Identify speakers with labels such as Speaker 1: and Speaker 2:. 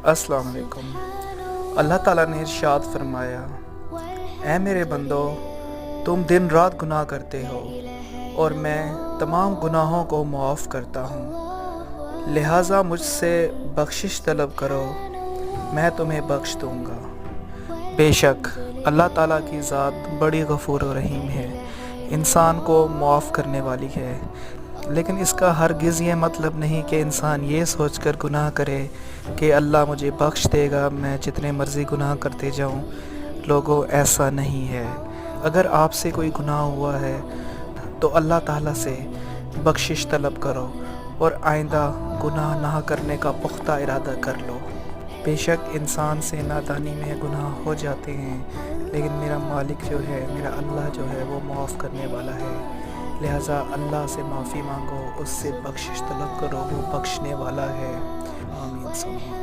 Speaker 1: अस्सलाम वालेकुम। अल्लाह ताला ने इरशाद फरमाया, ऐ मेरे बंदो, तुम दिन रात गुनाह करते हो और मैं तमाम गुनाहों को मुआफ़ करता हूँ, लिहाजा मुझसे बख्शिश तलब करो, मैं तुम्हें बख्श दूँगा। बेशक अल्लाह ताला की ज़ात बड़ी गफ़ूर और रहीम है, इंसान को मुआफ़ करने वाली है। लेकिन इसका हरगिज़ ये मतलब नहीं कि इंसान ये सोचकर गुनाह करे कि अल्लाह मुझे बख्श देगा, मैं जितने मर्ज़ी गुनाह करते जाऊँ। लोगों, ऐसा नहीं है। अगर आपसे कोई गुनाह हुआ है तो अल्लाह ताला से बख्शिश तलब करो और आइंदा गुनाह ना करने का पुख्ता इरादा कर लो। बेशक इंसान से नादानी में गुनाह हो जाते हैं, लेकिन मेरा मालिक जो है, मेरा अल्लाह जो है, वो माफ़ करने वाला है। लिहाजा अल्लाह से माफ़ी मांगो, उससे बख्शिश तलब करो, वो बख्शने वाला है। आमीन।